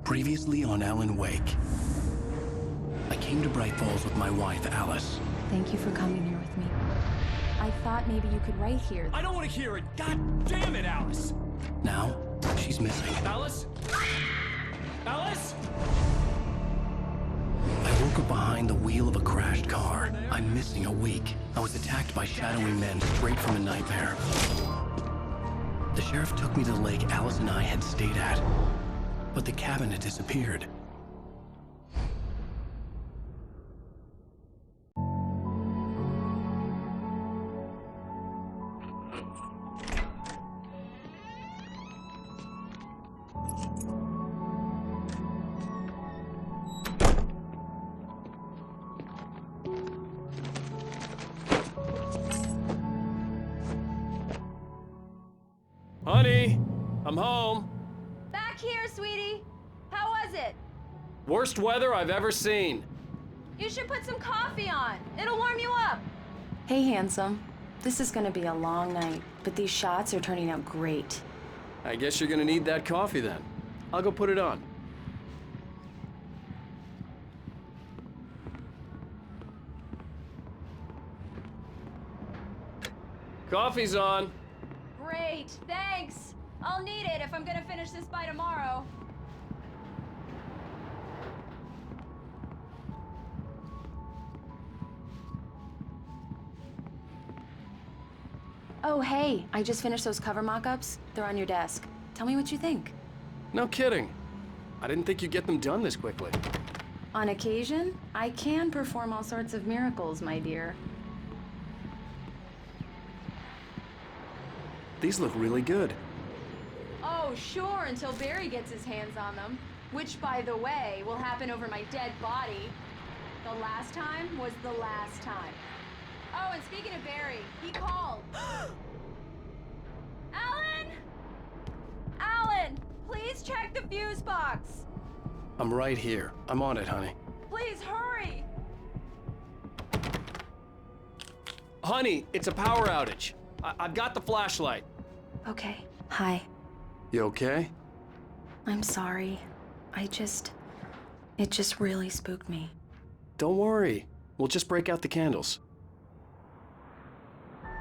Previously on Alan Wake. I came to Bright Falls with my wife, Alice. Thank you for coming here with me. I thought maybe you could write here. I don't want to hear it! God damn it, Alice! Now, she's missing. Alice? Alice? I woke up behind the wheel of a crashed car. I'm missing a week. I was attacked by shadowy men straight from a nightmare. The sheriff took me to the lake Alice and I had stayed at. But the cabin had disappeared. Honey, I'm home. Back here, sweetie. How was it? Worst weather I've ever seen. You should put some coffee on. It'll warm you up. Hey, handsome. This is gonna be a long night, but these shots are turning out great. I guess you're gonna need that coffee then. I'll go put it on. Coffee's on. Great, thanks. I'll need it if I'm gonna finish this by tomorrow. Oh, hey, I just finished those cover mock-ups. They're on your desk. Tell me what you think. No kidding. I didn't think you'd get them done this quickly. On occasion, I can perform all sorts of miracles, my dear. These look really good. Oh, sure, until Barry gets his hands on them. Which, by the way, will happen over my dead body. The last time was the last time. Oh, and speaking of Barry, he called. Alan! Alan, please check the fuse box. I'm right here. I'm on it, honey. Please hurry. Honey, it's a power outage. I've got the flashlight. Okay, hi. You okay? I'm sorry. It just really spooked me. Don't worry. We'll just break out the candles.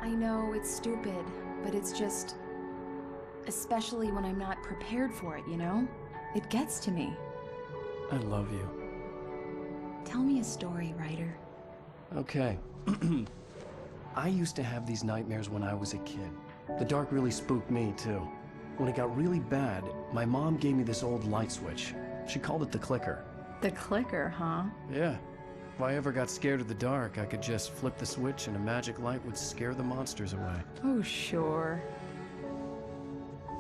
I know it's stupid, but it's just... especially when I'm not prepared for it, you know? It gets to me. I love you. Tell me a story, writer. Okay. I used to have these nightmares when I was a kid. The dark really spooked me, too. When it got really bad, my mom gave me this old light switch. She called it the clicker. The clicker, huh? Yeah. If I ever got scared of the dark, I could just flip the switch and a magic light would scare the monsters away. Oh, sure.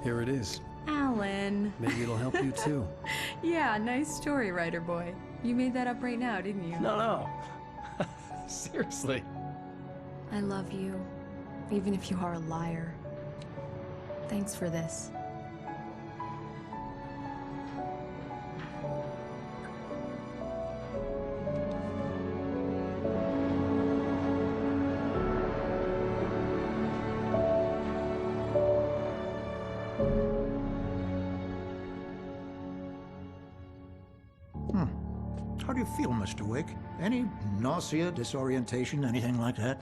Here it is. Alan. Maybe it'll help you, too. Yeah, nice story, writer boy. You made that up right now, didn't you? No. Seriously. I love you, even if you are a liar. Thanks for this. How do you feel, Mr. Wake? Any nausea, disorientation, anything like that?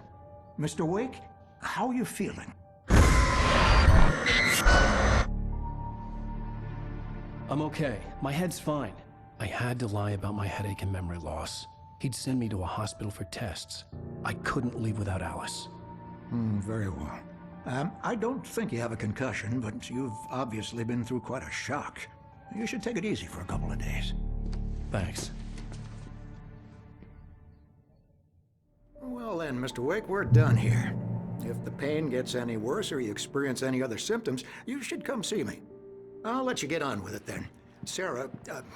Mr. Wake, how are you feeling? I'm okay. My head's fine. I had to lie about my headache and memory loss. He'd send me to a hospital for tests. I couldn't leave without Alice. Very well. I don't think you have a concussion, but you've obviously been through quite a shock. You should take it easy for a couple of days. Thanks. Well then, Mr. Wake, we're done here. If the pain gets any worse or you experience any other symptoms, you should come see me. I'll let you get on with it then. Sarah,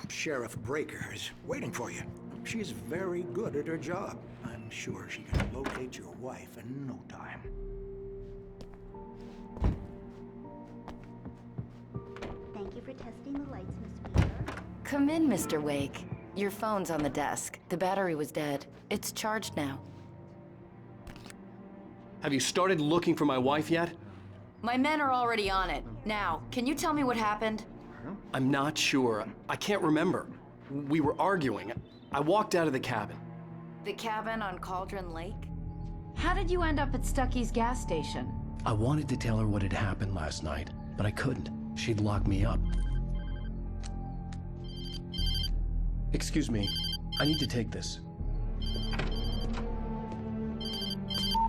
Sheriff Breaker, is waiting for you. She's very good at her job. I'm sure she can locate your wife in no time. Thank you for testing the lights, Miss Weaver. Come in, Mr. Wake. Your phone's on the desk. The battery was dead. It's charged now. Have you started looking for my wife yet? My men are already on it. Now, can you tell me what happened? I'm not sure. I can't remember. We were arguing. I walked out of the cabin. The cabin on Cauldron Lake? How did you end up at Stucky's gas station? I wanted to tell her what had happened last night, but I couldn't. She'd lock me up. Excuse me, I need to take this.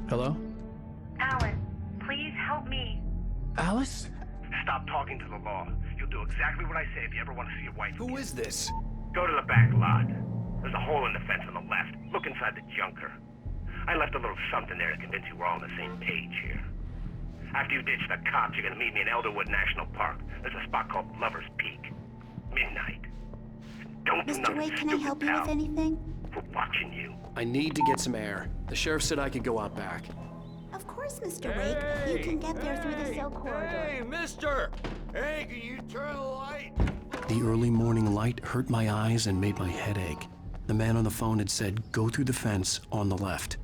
Hello? Alan, please help me. Alice? Stop talking to the law. You'll do exactly what I say if you ever want to see your wife. Who is this? Go to the back lot. There's a hole in the fence on the left. Look inside the junker. I left a little something there to convince you we're all on the same page here. After you ditch the cops, you're gonna meet me in Elderwood National Park. There's a spot called Lover's Peak. Midnight. Don't do Mr. nothing Wake, can I stupid, help you pal. with anything? We're watching you. I need to get some air. The sheriff said I could go out back. Of course, Mr. Wake. You can get there through the cell corridor. Hey, mister! Hey, can you turn the light? The early morning light hurt my eyes and made my head ache. The man on the phone had said, go through the fence on the left.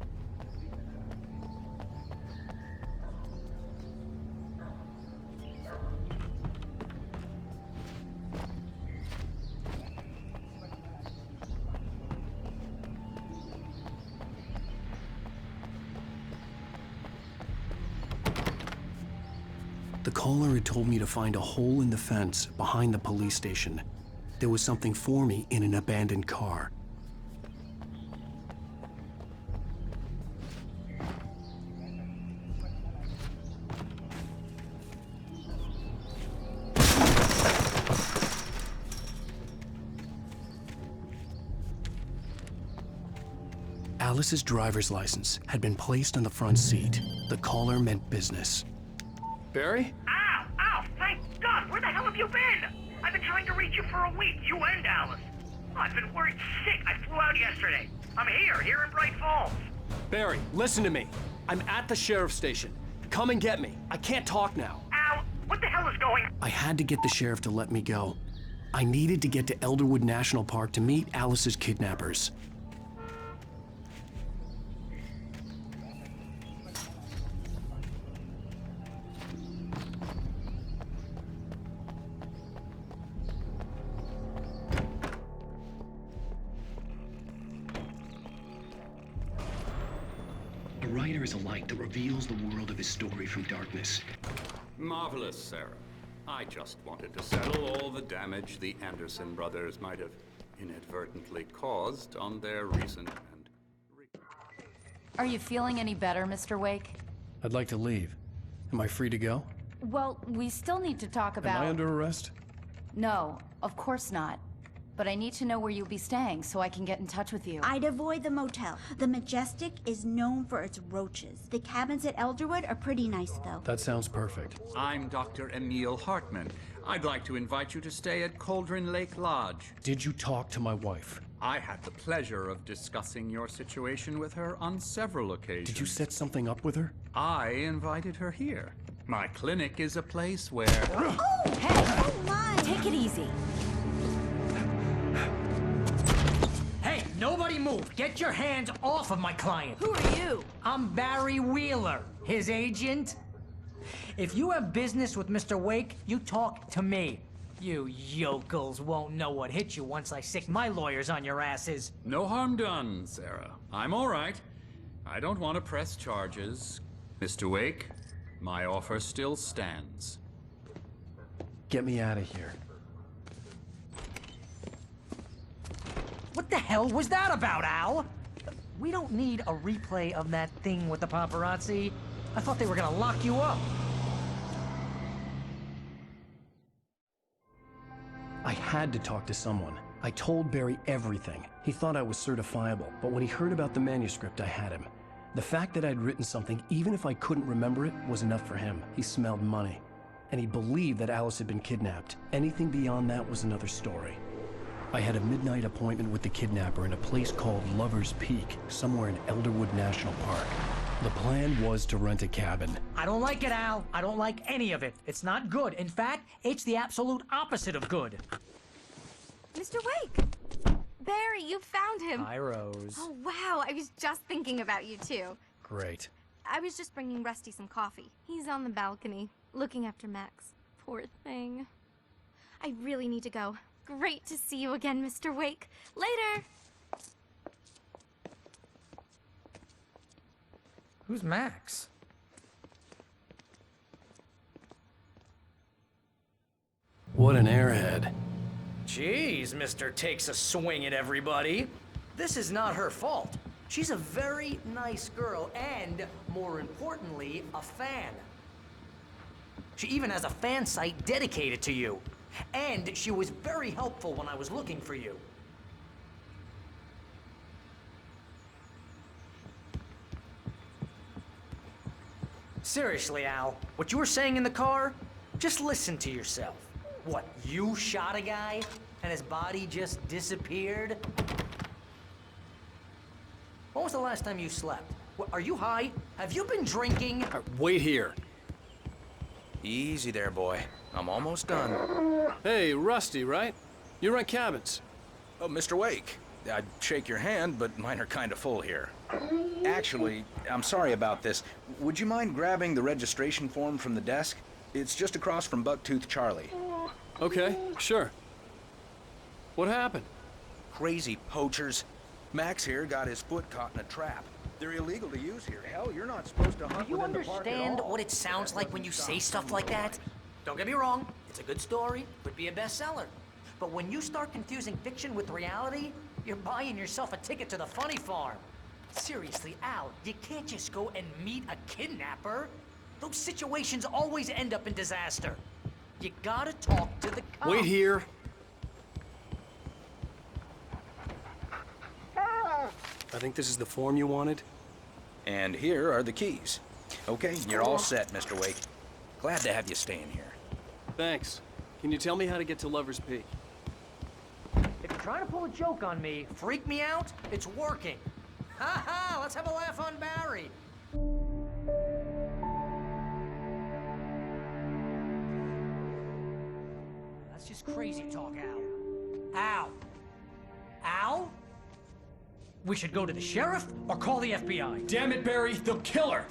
The caller had told me to find a hole in the fence behind the police station. There was something for me in an abandoned car. Alice's driver's license had been placed on the front seat. The caller meant business. Barry? Ow! Ow! Thank God! Where the hell have you been? I've been trying to reach you for a week, you and Alice. Oh, I've been worried sick. I flew out yesterday. I'm here in Bright Falls. Barry, listen to me. I'm at the sheriff's station. Come and get me. I can't talk now. Al, what the hell is going on? I had to get the sheriff to let me go. I needed to get to Elderwood National Park to meet Alice's kidnappers. A writer is a light that reveals the world of his story from darkness. Marvelous, Sarah. I just wanted to settle all the damage the Anderson brothers might have inadvertently caused on their recent and... Are you feeling any better, Mr. Wake? I'd like to leave. Am I free to go? Well, we still need to talk about... Am I under arrest? No, of course not. But I need to know where you'll be staying so I can get in touch with you. I'd avoid the motel. The Majestic is known for its roaches. The cabins at Elderwood are pretty nice, though. That sounds perfect. I'm Dr. Emil Hartman. I'd like to invite you to stay at Cauldron Lake Lodge. Did you talk to my wife? I had the pleasure of discussing your situation with her on several occasions. Did you set something up with her? I invited her here. My clinic is a place where... Oh, hey! Oh, my! Take it easy. Hey, nobody move! Get your hands off of my client! Who are you? I'm Barry Wheeler, his agent. If you have business with Mr. Wake, you talk to me. You yokels won't know what hit you once I sick my lawyers on your asses. No harm done, Sarah. I'm all right. I don't want to press charges. Mr. Wake, my offer still stands. Get me out of here. What the hell was that about, Al? We don't need a replay of that thing with the paparazzi. I thought they were gonna lock you up. I had to talk to someone. I told Barry everything. He thought I was certifiable, but when he heard about the manuscript, I had him. The fact that I'd written something, even if I couldn't remember it, was enough for him. He smelled money. And he believed that Alice had been kidnapped. Anything beyond that was another story. I had a midnight appointment with the kidnapper in a place called Lover's Peak, somewhere in Elderwood National Park. The plan was to rent a cabin. I don't like it, Al. I don't like any of it. It's not good. In fact, it's the absolute opposite of good. Mr. Wake! Barry, you found him! Hi, Rose. Oh, wow, I was just thinking about you, too. Great. I was just bringing Rusty some coffee. He's on the balcony, looking after Max. Poor thing. I really need to go. Great to see you again, Mr. Wake. Later! Who's Max? What an airhead. Jeez, Mr. Takes a swing at everybody. This is not her fault. She's a very nice girl and, more importantly, a fan. She even has a fan site dedicated to you. And she was very helpful when I was looking for you. Seriously, Al, what you were saying in the car, just listen to yourself. What, you shot a guy and his body just disappeared? When was the last time you slept? What, are you high? Have you been drinking? Wait here. Easy there, boy. I'm almost done. Hey, Rusty, right? You rent cabins. Oh, Mr. Wake. I'd shake your hand, but mine are kind of full here. Actually, I'm sorry about this. Would you mind grabbing the registration form from the desk? It's just across from Bucktooth Charlie. Okay, sure. What happened? Crazy poachers. Max here got his foot caught in a trap. They're illegal to use here. Hell, you're not supposed to hunt Do you within the park at understand all. what it sounds like when you say stuff like that? Don't get me wrong, it's a good story, could be a bestseller. But when you start confusing fiction with reality, you're buying yourself a ticket to the funny farm. Seriously, Al, you can't just go and meet a kidnapper. Those situations always end up in disaster. You gotta talk to the cops. Wait here. I think this is the form you wanted. And here are the keys. Okay, you're all set, Mr. Wake. Glad to have you staying here. Thanks. Can you tell me how to get to Lover's Peak? If you're trying to pull a joke on me, freak me out, it's working. Ha ha, let's have a laugh on Barry. That's just crazy talk, Al. Al? Al? We should go to the sheriff or call the FBI. Damn it, Barry, they'll kill her!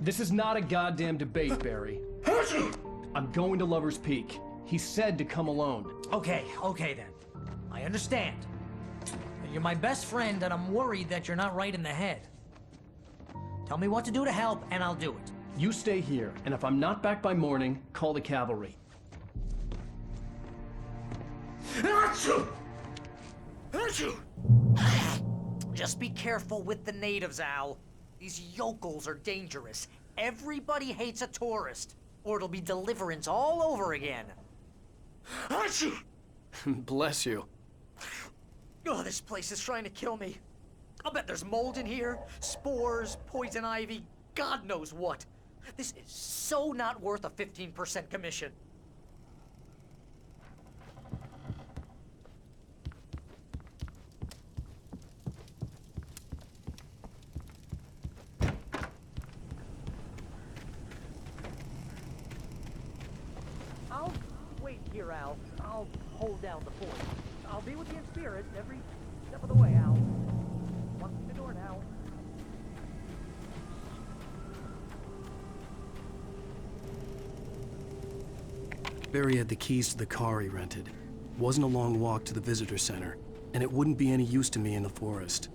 This is not a goddamn debate, Barry. I'm going to Lover's Peak. He said to come alone. Okay then. I understand. You're my best friend, and I'm worried that you're not right in the head. Tell me what to do to help, and I'll do it. You stay here, and if I'm not back by morning, call the cavalry. Just be careful with the natives, Al. These yokels are dangerous. Everybody hates a tourist, or it'll be Deliverance all over again. Bless you. Oh, this place is trying to kill me. I'll bet there's mold in here, spores, poison ivy, God knows what. This is so not worth a 15% commission. I'll wait here, Al. I'll hold down the fort. I'll be with you in spirit every step of the way, Al. Walk through the door now. Barry had the keys to the car he rented. Wasn't a long walk to the visitor center, and it wouldn't be any use to me in the forest.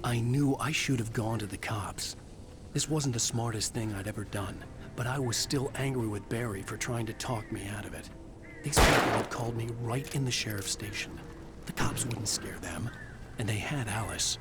I knew I should have gone to the cops. This wasn't the smartest thing I'd ever done, but I was still angry with Barry for trying to talk me out of it. These people had called me right in the sheriff's station. The cops wouldn't scare them, and they had Alice.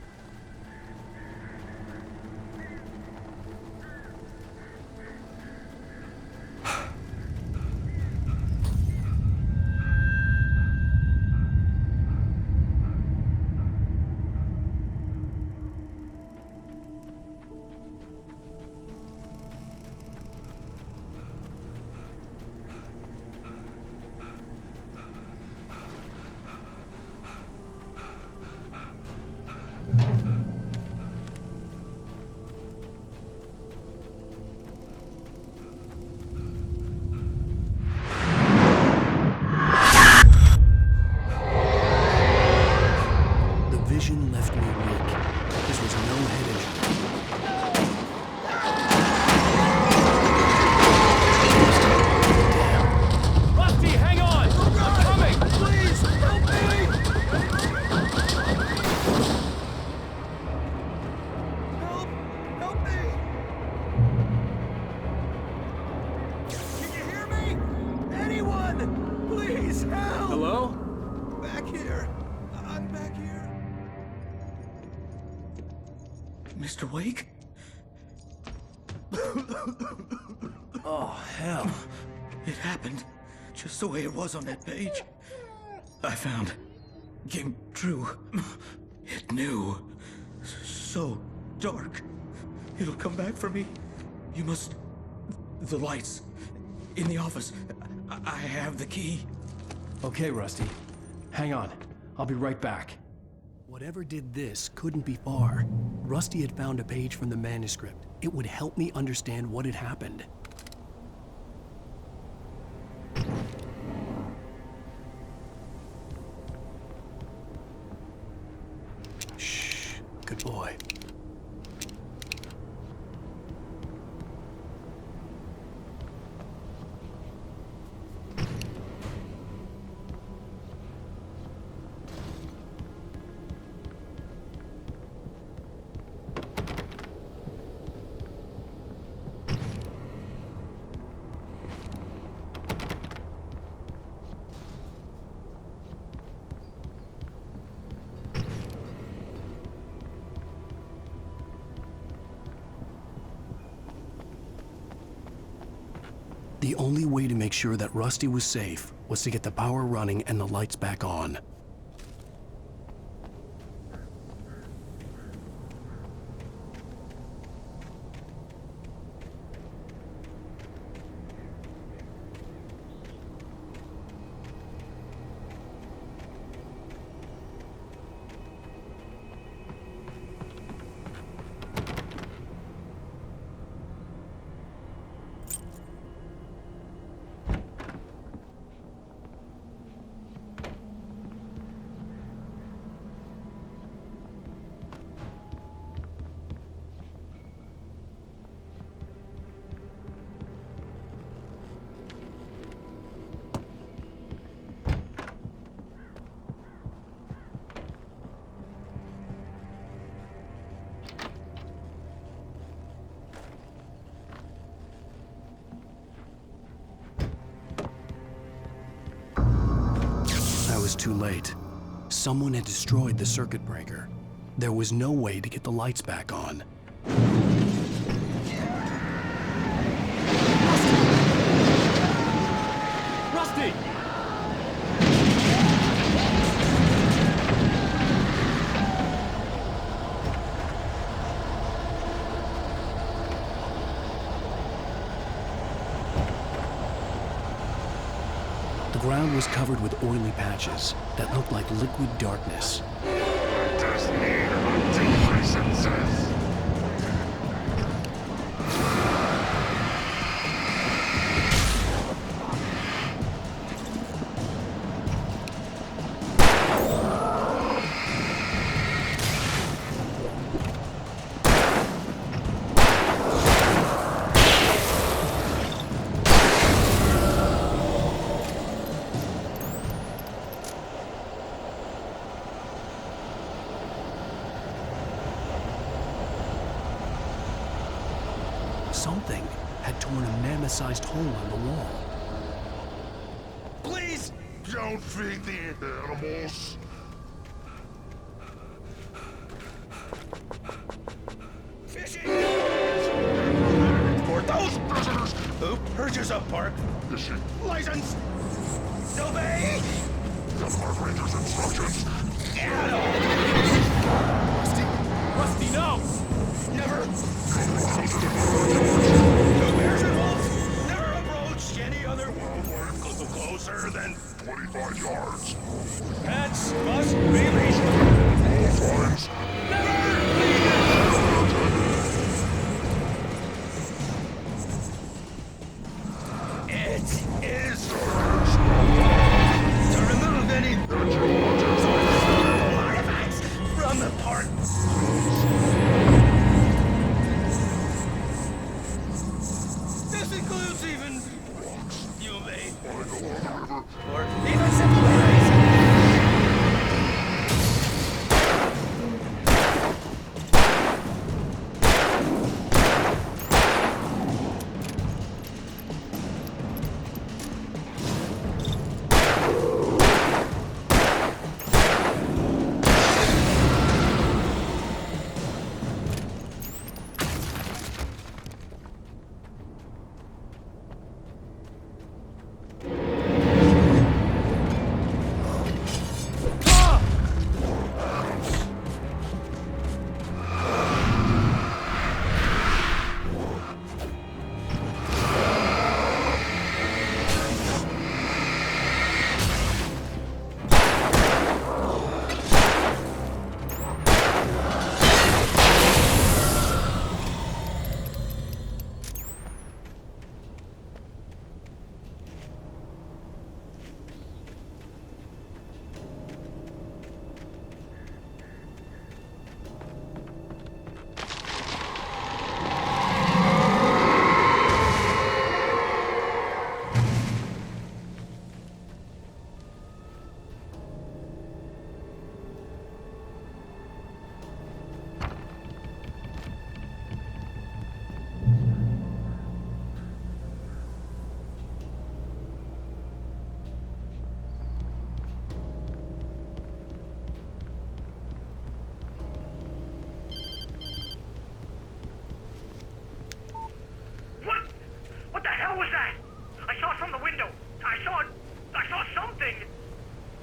Please help! Hello? Back here. I'm back here. Mr. Wake? Oh, hell. It happened just the way it was on that page. I found. Came true. It knew. So dark. It'll come back for me. You must... The lights. In the office. I have the key. Okay, Rusty. Hang on. I'll be right back. Whatever did this couldn't be far. Rusty had found a page from the manuscript. It would help me understand what had happened. Shh. Good boy. The only way to make sure that Rusty was safe was to get the power running and the lights back on. I was too late. Someone had destroyed the circuit breaker. There was no way to get the lights back on. Rusty! The ground was covered with oily patches that looked like liquid darkness. Something had torn a mammoth-sized hole in the wall. Please! Don't feed the animals! Fishing! For those visitors who purchase a park license, obey the park ranger's instructions. Rusty, no! Never! No bears and wolves! Never approach any other wildlife closer than 25 yards. Pets must be leashed. All times. It is to remove any artifacts from the park. This includes even you may or even simple rays.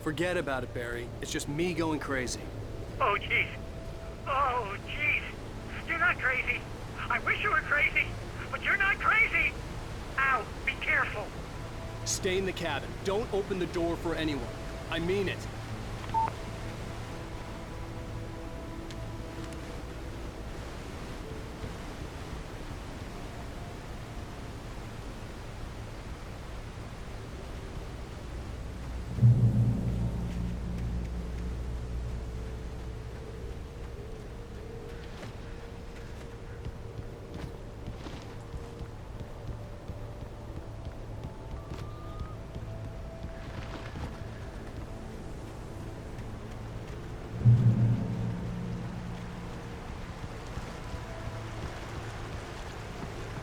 Forget about it, Barry. It's just me going crazy. Oh, jeez. Oh, jeez. You're not crazy. I wish you were crazy, but you're not crazy. Ow, be careful. Stay in the cabin. Don't open the door for anyone. I mean it.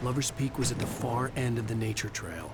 Lover's Peak was at the far end of the nature trail.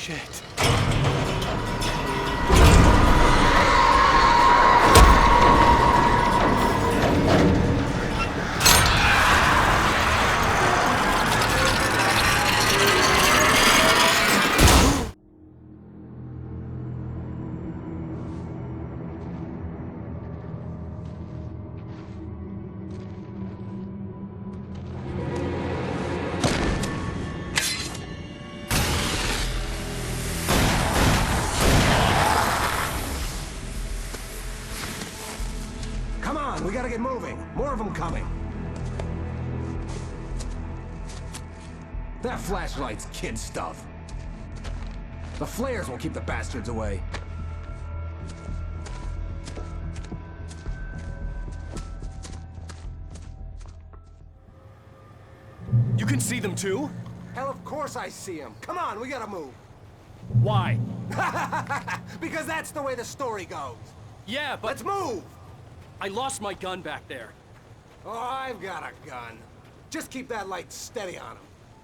Shit. Come on, we gotta get moving. More of them coming. That flashlight's kid stuff. The flares will keep the bastards away. You can see them too? Hell, of course I see them. Come on, we gotta move. Why? Because that's the way the story goes. Yeah, but... Let's move! I lost my gun back there. Oh, I've got a gun. Just keep that light steady on him.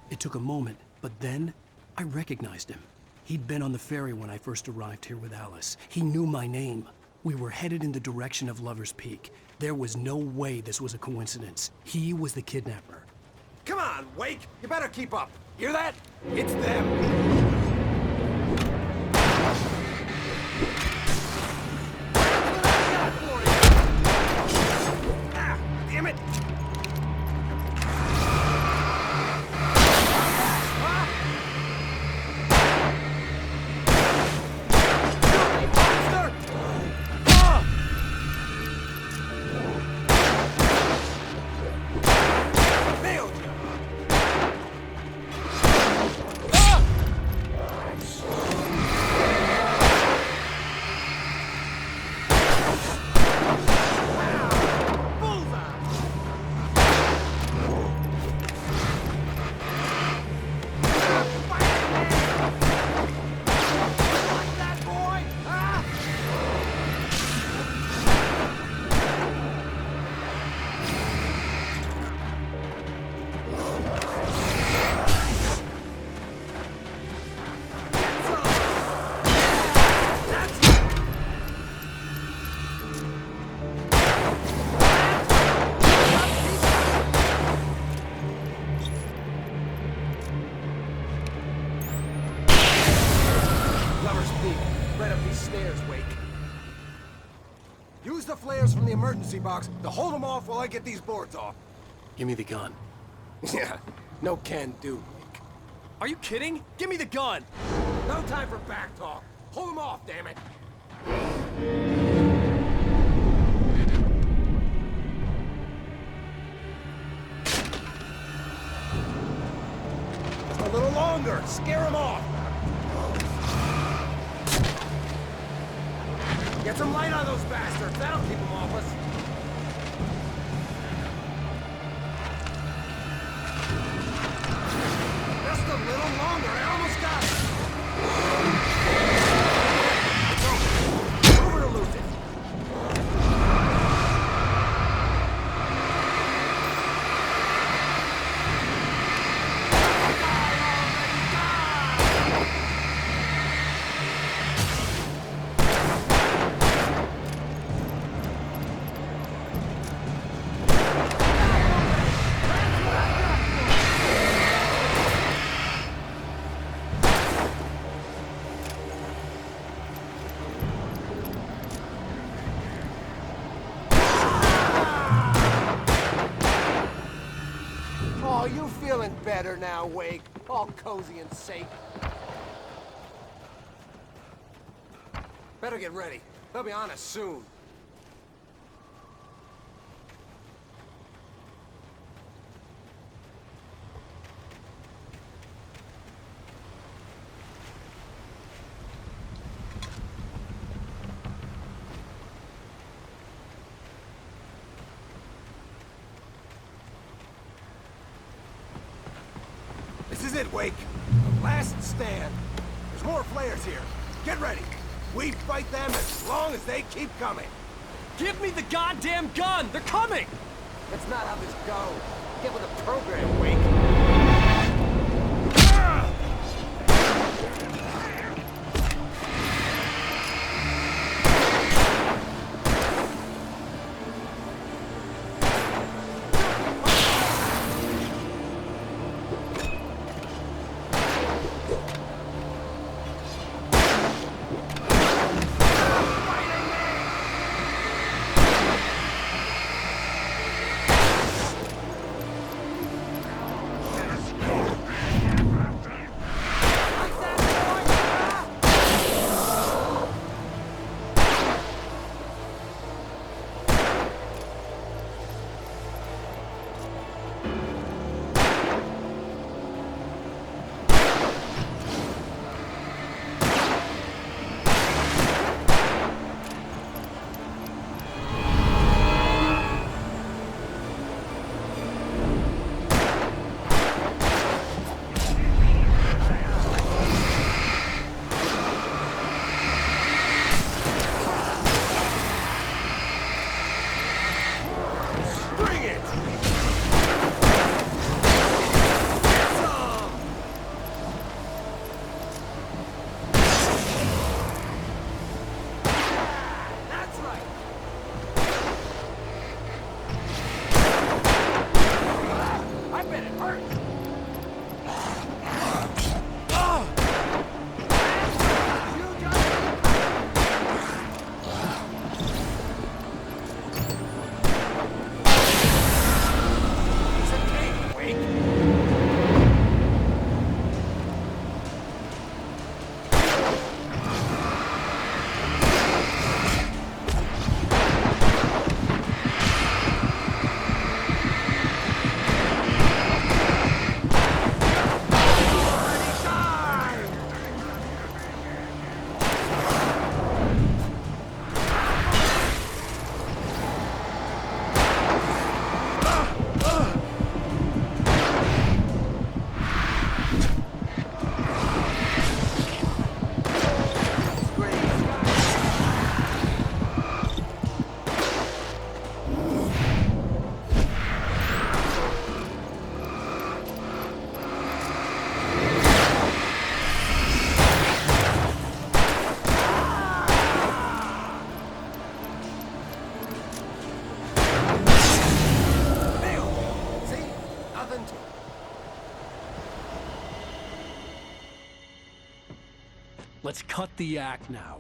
It took a moment, but then I recognized him. He'd been on the ferry when I first arrived here with Alice. He knew my name. We were headed in the direction of Lover's Peak. There was no way this was a coincidence. He was the kidnapper. Come on, Wake! You better keep up. Hear that? It's them. Damn it! Use the flares from the emergency box to hold them off while I get these boards off. Give me the gun. Yeah, no can do. Are you kidding? Give me the gun! No time for back talk. Hold them off, damn it. A little longer. Scare them off. Get some light on those bastards. That'll keep them off us. Just a little longer. I almost got it. Over to lose it. You feeling better now, Wake? All cozy and safe. Better get ready. They'll be on us soon. This is it, Wake. The last stand. There's more flares here. Get ready. We fight them as long as they keep coming. Give me the goddamn gun! They're coming! That's not how this goes. Get with the program, Wake. Let's cut the act now.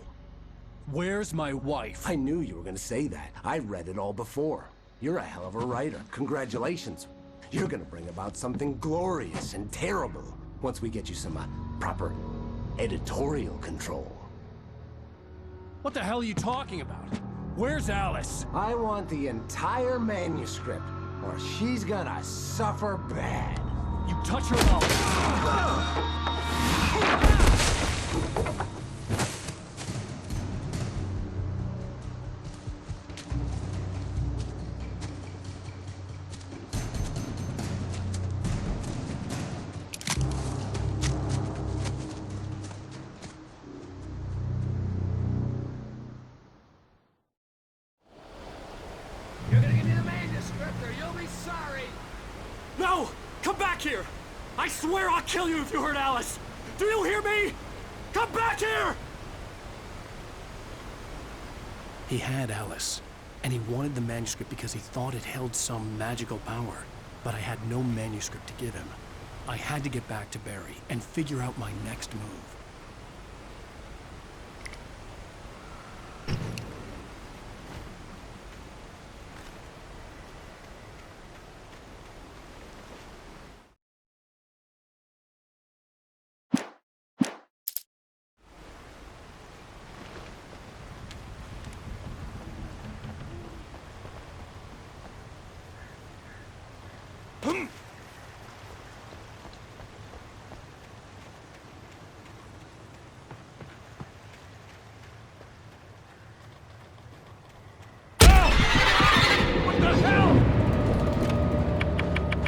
Where's my wife? I knew you were gonna say that. I read it all before. You're a hell of a writer. Congratulations. You're gonna bring about something glorious and terrible once we get you some proper editorial control. What the hell are you talking about? Where's Alice? I want the entire manuscript, or she's gonna suffer bad. You touch her and You're gonna give me the manuscript or you'll be sorry! No! Come back here! I swear I'll kill you if you hurt Alice! Do you hear me? Come back here! He had Alice, and he wanted the manuscript because he thought it held some magical power. But I had no manuscript to give him. I had to get back to Barry and figure out my next move.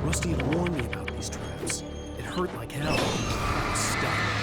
Rusty had warned me about these traps. It hurt like hell. I was stuck.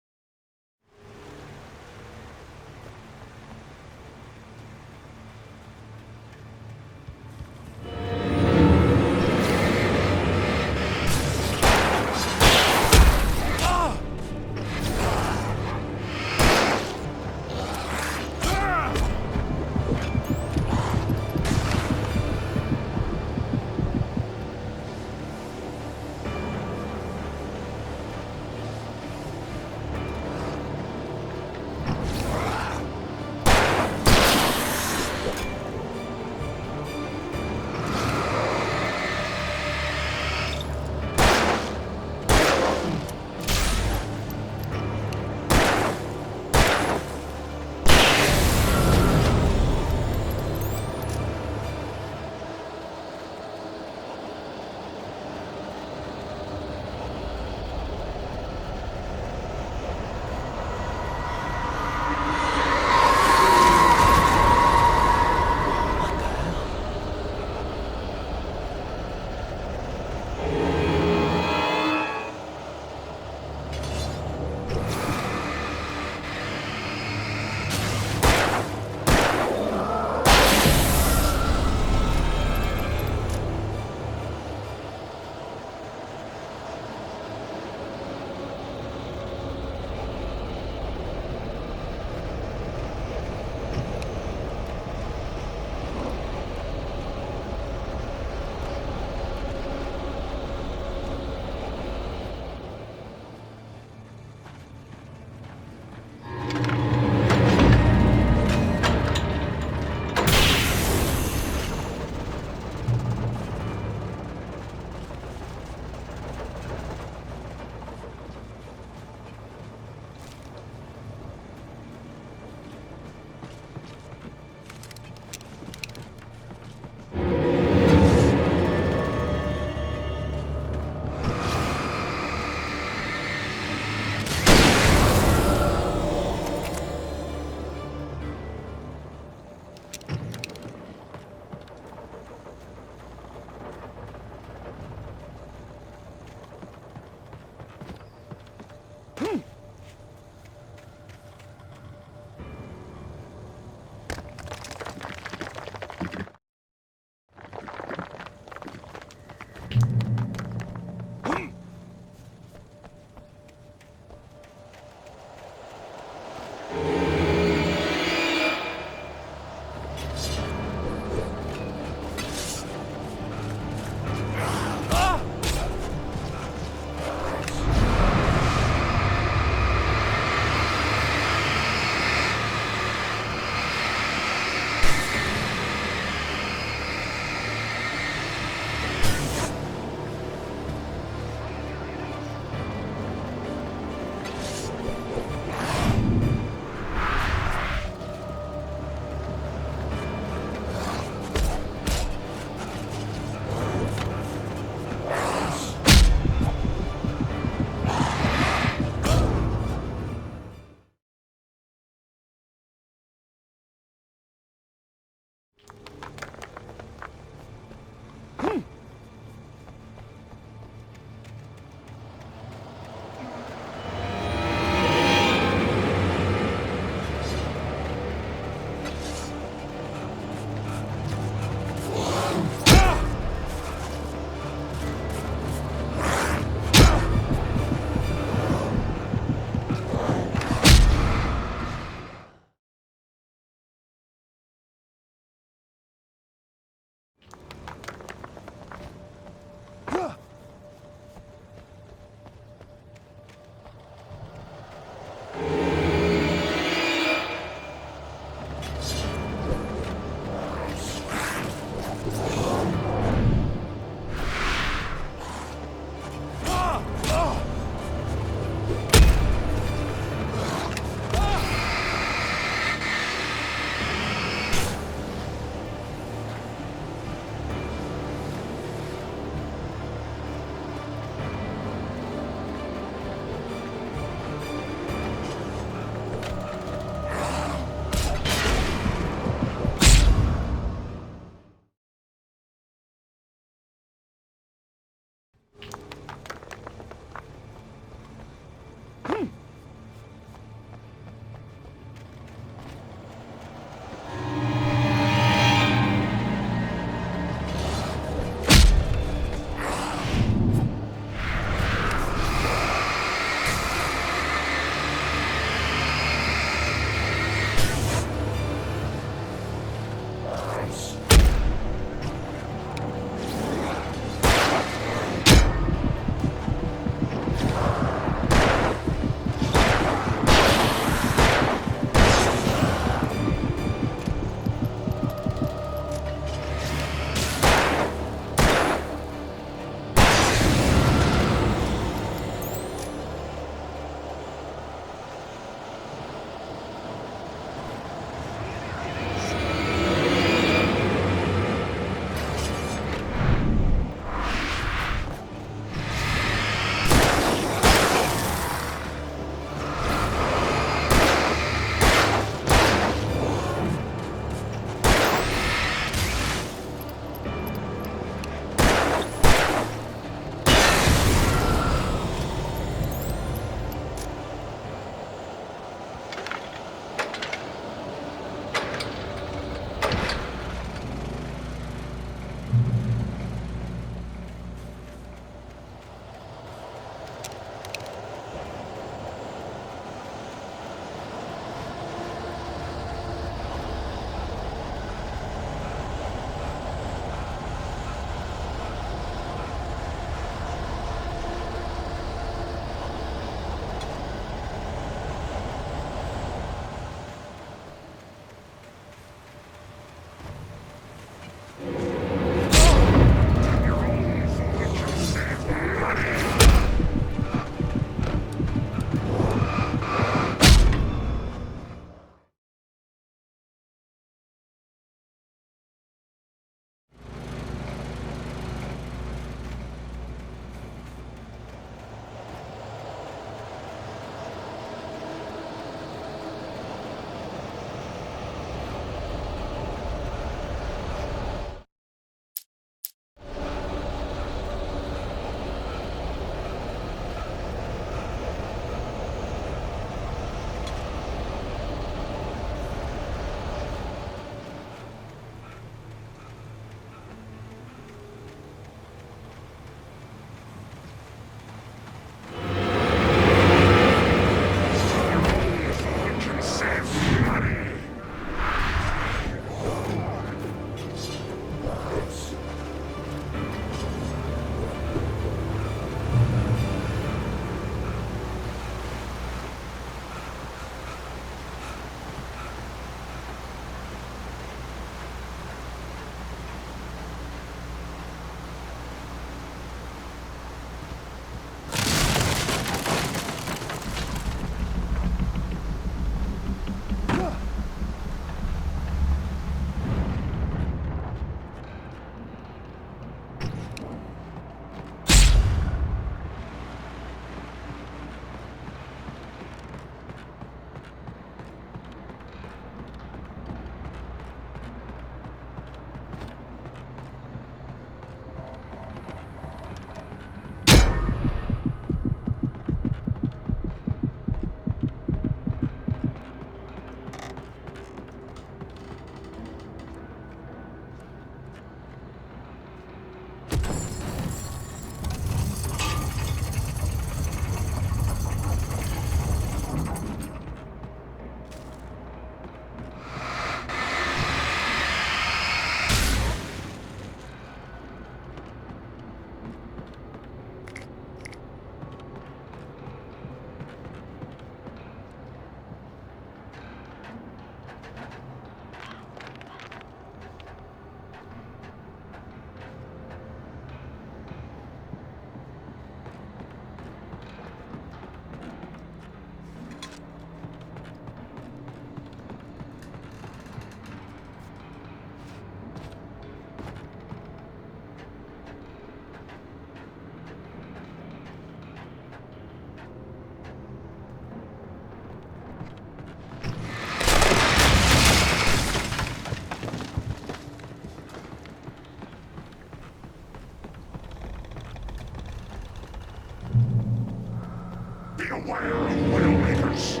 Be aware of whale makers.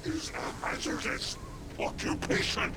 Is a hazardous occupation.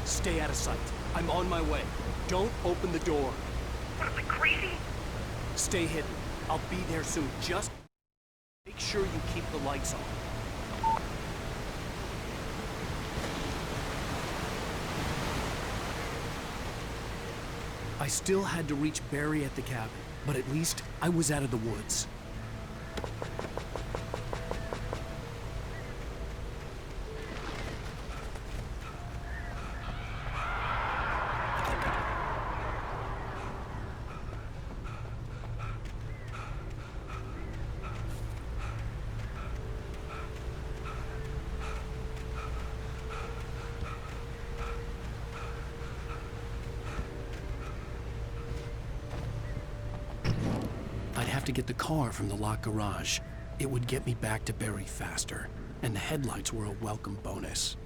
Stay out of sight. I'm on my way. Don't open the door. What am I, crazy? Stay hidden. I'll be there soon. Just make sure you keep the lights on. I still had to reach Barry at the cabin, but at least I was out of the woods. I'd have to get the car from the locked garage. It would get me back to Barry faster, and the headlights were a welcome bonus.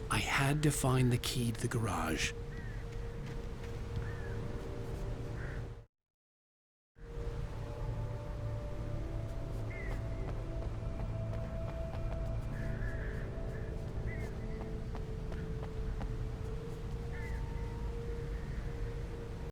I had to find the key to the garage.